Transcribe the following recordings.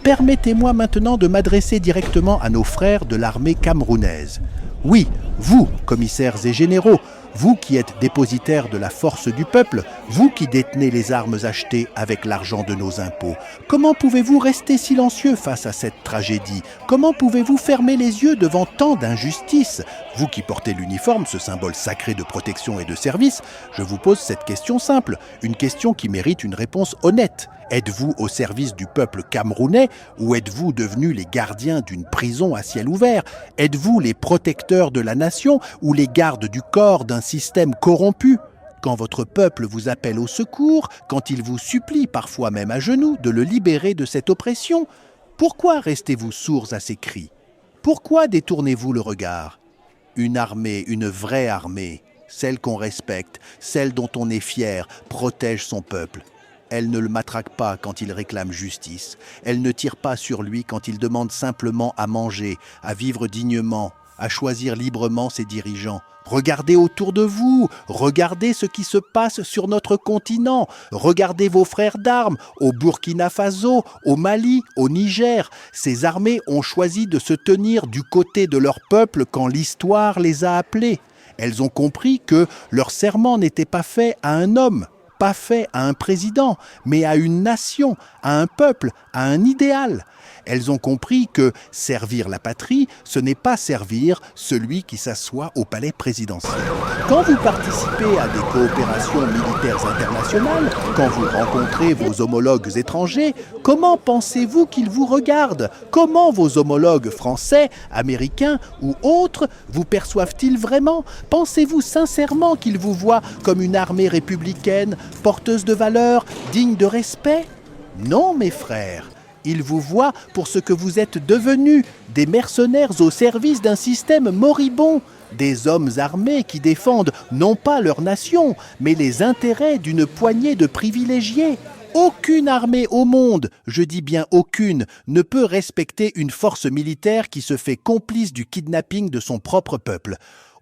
Permettez-moi maintenant de m'adresser directement à nos frères de l'armée camerounaise. Oui, vous, commissaires et généraux, vous qui êtes dépositaires de la force du peuple, vous qui détenez les armes achetées avec l'argent de nos impôts, comment pouvez-vous rester silencieux face à cette tragédie? Comment pouvez-vous fermer les yeux devant tant d'injustices? Vous qui portez l'uniforme, ce symbole sacré de protection et de service, je vous pose cette question simple, une question qui mérite une réponse honnête. Êtes-vous au service du peuple camerounais ou êtes-vous devenus les gardiens d'une prison à ciel ouvert? Êtes-vous les protecteurs de la nation ou les gardes du corps d'un système corrompu? Quand votre peuple vous appelle au secours, quand il vous supplie, parfois même à genoux, de le libérer de cette oppression, pourquoi restez-vous sourds à ces cris? Pourquoi détournez-vous le regard? Une armée, une vraie armée, celle qu'on respecte, celle dont on est fier, protège son peuple. Elle ne le matraque pas quand il réclame justice. Elle ne tire pas sur lui quand il demande simplement à manger, à vivre dignement, à choisir librement ses dirigeants. Regardez autour de vous, regardez ce qui se passe sur notre continent, regardez vos frères d'armes au Burkina Faso, au Mali, au Niger. Ces armées ont choisi de se tenir du côté de leur peuple quand l'histoire les a appelées. Elles ont compris que leur serment n'était pas fait à un homme, pas fait à un président, mais à une nation, à un peuple, à un idéal. Elles ont compris que servir la patrie, ce n'est pas servir celui qui s'assoit au palais présidentiel. Quand vous participez à des coopérations militaires internationales, quand vous rencontrez vos homologues étrangers, comment pensez-vous qu'ils vous regardent? Comment vos homologues français, américains ou autres vous perçoivent-ils vraiment? Pensez-vous sincèrement qu'ils vous voient comme une armée républicaine, porteuse de valeurs, digne de respect? Non, mes frères. Ils vous voient pour ce que vous êtes devenus, des mercenaires au service d'un système moribond, des hommes armés qui défendent non pas leur nation, mais les intérêts d'une poignée de privilégiés. Aucune armée au monde, je dis bien aucune, ne peut respecter une force militaire qui se fait complice du kidnapping de son propre peuple.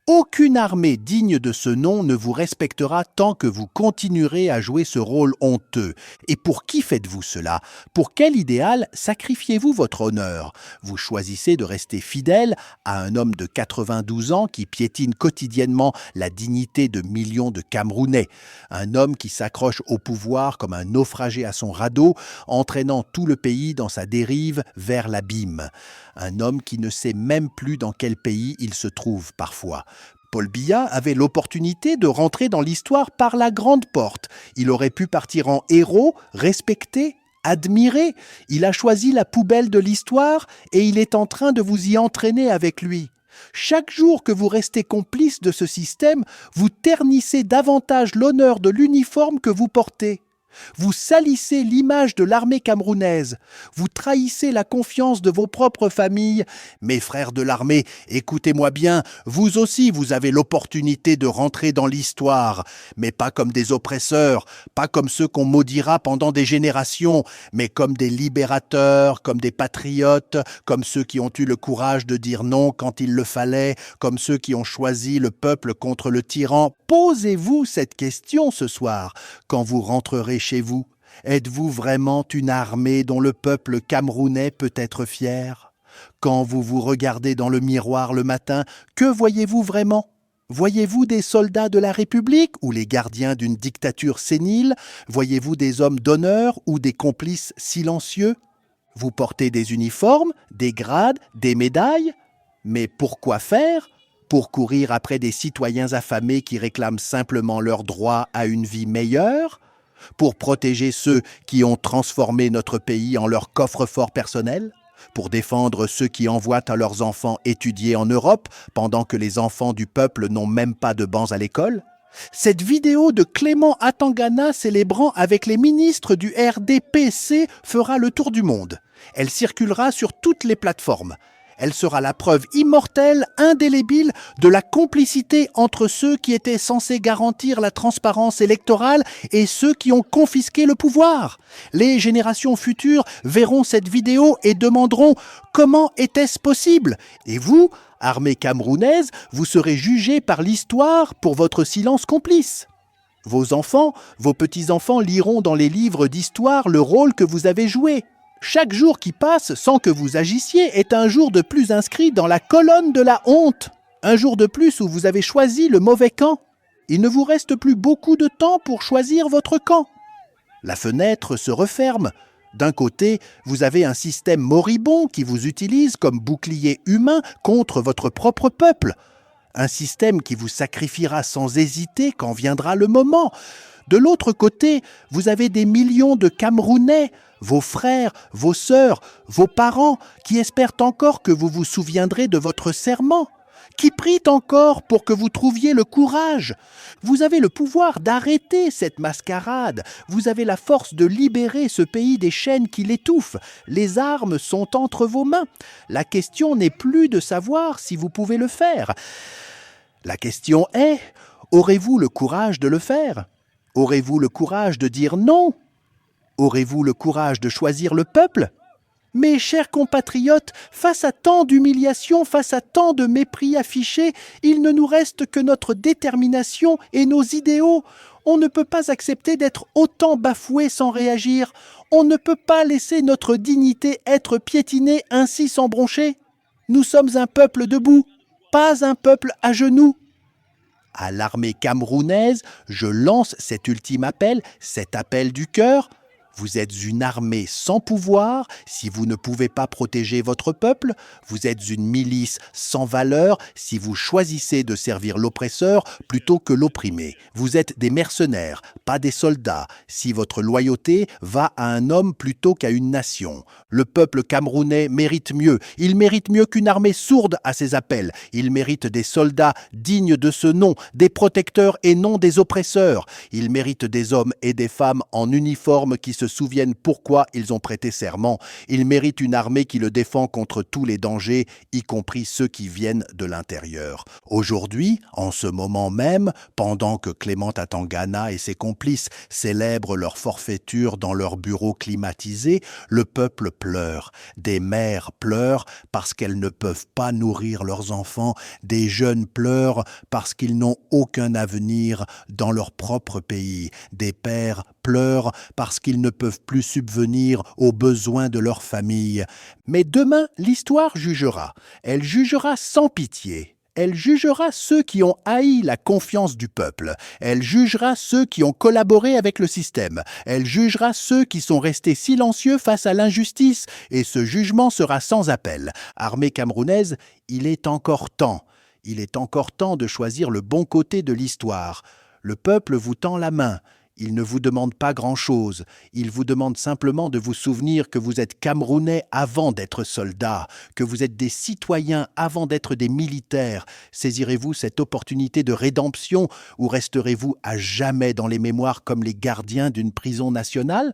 Aucune armée digne de ce nom ne vous respectera tant que vous continuerez à jouer ce rôle honteux. Et pour qui faites-vous cela? Pour quel idéal sacrifiez-vous votre honneur? Vous choisissez de rester fidèle à un homme de 92 ans qui piétine quotidiennement la dignité de millions de Camerounais. Un homme qui s'accroche au pouvoir comme un naufragé à son radeau, entraînant tout le pays dans sa dérive vers l'abîme. Un homme qui ne sait même plus dans quel pays il se trouve parfois. Paul Biya avait l'opportunité de rentrer dans l'histoire par la grande porte. Il aurait pu partir en héros, respecté, admiré. Il a choisi la poubelle de l'histoire et il est en train de vous y entraîner avec lui. Chaque jour que vous restez complice de ce système, vous ternissez davantage l'honneur de l'uniforme que vous portez. Vous salissez l'image de l'armée camerounaise. Vous trahissez la confiance de vos propres familles. Mes frères de l'armée, écoutez-moi bien, vous aussi vous avez l'opportunité de rentrer dans l'histoire, mais pas comme des oppresseurs, pas comme ceux qu'on maudira pendant des générations, mais comme des libérateurs, comme des patriotes, comme ceux qui ont eu le courage de dire non quand il le fallait, comme ceux qui ont choisi le peuple contre le tyran. Posez-vous cette question ce soir, quand vous rentrerez chez vous. Êtes-vous vraiment une armée dont le peuple camerounais peut être fier? Quand vous vous regardez dans le miroir le matin, que voyez-vous vraiment? Voyez-vous des soldats de la République ou les gardiens d'une dictature sénile? Voyez-vous des hommes d'honneur ou des complices silencieux? Vous portez des uniformes, des grades, des médailles? Mais pourquoi faire? Pour courir après des citoyens affamés qui réclament simplement leur droit à une vie meilleure? Pour protéger ceux qui ont transformé notre pays en leur coffre-fort personnel? Pour défendre ceux qui envoient à leurs enfants étudier en Europe pendant que les enfants du peuple n'ont même pas de bancs à l'école? Cette vidéo de Clément Atangana célébrant avec les ministres du RDPC fera le tour du monde. Elle circulera sur toutes les plateformes. Elle sera la preuve immortelle, indélébile, de la complicité entre ceux qui étaient censés garantir la transparence électorale et ceux qui ont confisqué le pouvoir. Les générations futures verront cette vidéo et demanderont « Comment était-ce possible ?» Et vous, armée camerounaise, vous serez jugés par l'histoire pour votre silence complice. Vos enfants, vos petits-enfants liront dans les livres d'histoire le rôle que vous avez joué. Chaque jour qui passe sans que vous agissiez est un jour de plus inscrit dans la colonne de la honte. Un jour de plus où vous avez choisi le mauvais camp. Il ne vous reste plus beaucoup de temps pour choisir votre camp. La fenêtre se referme. D'un côté, vous avez un système moribond qui vous utilise comme bouclier humain contre votre propre peuple. Un système qui vous sacrifiera sans hésiter quand viendra le moment. De l'autre côté, vous avez des millions de Camerounais, vos frères, vos sœurs, vos parents, qui espèrent encore que vous vous souviendrez de votre serment, qui prient encore pour que vous trouviez le courage. Vous avez le pouvoir d'arrêter cette mascarade. Vous avez la force de libérer ce pays des chaînes qui l'étouffent. Les armes sont entre vos mains. La question n'est plus de savoir si vous pouvez le faire. La question est, aurez-vous le courage de le faire ? Aurez-vous le courage de dire non ? Aurez-vous le courage de choisir le peuple ? Mes chers compatriotes, face à tant d'humiliation, face à tant de mépris affichés, il ne nous reste que notre détermination et nos idéaux. On ne peut pas accepter d'être autant bafoué sans réagir. On ne peut pas laisser notre dignité être piétinée ainsi sans broncher. Nous sommes un peuple debout, pas un peuple à genoux. À l'armée camerounaise, je lance cet ultime appel, cet appel du cœur. Vous êtes une armée sans pouvoir si vous ne pouvez pas protéger votre peuple. Vous êtes une milice sans valeur si vous choisissez de servir l'oppresseur plutôt que l'opprimé. Vous êtes des mercenaires, pas des soldats, si votre loyauté va à un homme plutôt qu'à une nation. Le peuple camerounais mérite mieux. Il mérite mieux qu'une armée sourde à ses appels. Il mérite des soldats dignes de ce nom, des protecteurs et non des oppresseurs. Il mérite des hommes et des femmes en uniforme qui se souviennent pourquoi ils ont prêté serment. Il mérite une armée qui le défend contre tous les dangers, y compris ceux qui viennent de l'intérieur. Aujourd'hui, en ce moment même, pendant que Clément Atangana et ses complices célèbrent leur forfaiture dans leurs bureaux climatisés, le peuple pleure. Des mères pleurent parce qu'elles ne peuvent pas nourrir leurs enfants. Des jeunes pleurent parce qu'ils n'ont aucun avenir dans leur propre pays. Des pères pleurent parce qu'ils ne peuvent plus subvenir aux besoins de leur famille. Mais demain, l'histoire jugera. Elle jugera sans pitié. Elle jugera ceux qui ont haï la confiance du peuple. Elle jugera ceux qui ont collaboré avec le système. Elle jugera ceux qui sont restés silencieux face à l'injustice. Et ce jugement sera sans appel. Armée camerounaise, il est encore temps. Il est encore temps de choisir le bon côté de l'histoire. Le peuple vous tend la main. Il ne vous demande pas grand-chose. Il vous demande simplement de vous souvenir que vous êtes Camerounais avant d'être soldats, que vous êtes des citoyens avant d'être des militaires. Saisirez-vous cette opportunité de rédemption ou resterez-vous à jamais dans les mémoires comme les gardiens d'une prison nationale ?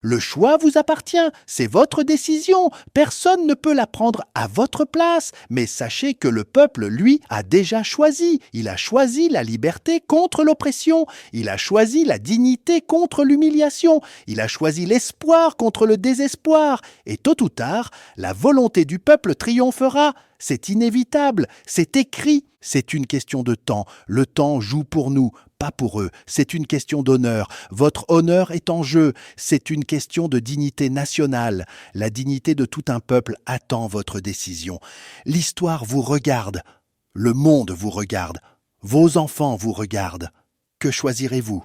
Le choix vous appartient, c'est votre décision. Personne ne peut la prendre à votre place. Mais sachez que le peuple, lui, a déjà choisi. Il a choisi la liberté contre l'oppression. Il a choisi la dignité contre l'humiliation. Il a choisi l'espoir contre le désespoir. Et tôt ou tard, la volonté du peuple triomphera. C'est inévitable, c'est écrit. C'est une question de temps. Le temps joue pour nous, pas pour eux. C'est une question d'honneur. Votre honneur est en jeu. C'est une question de dignité nationale. La dignité de tout un peuple attend votre décision. L'histoire vous regarde. Le monde vous regarde. Vos enfants vous regardent. Que choisirez-vous ?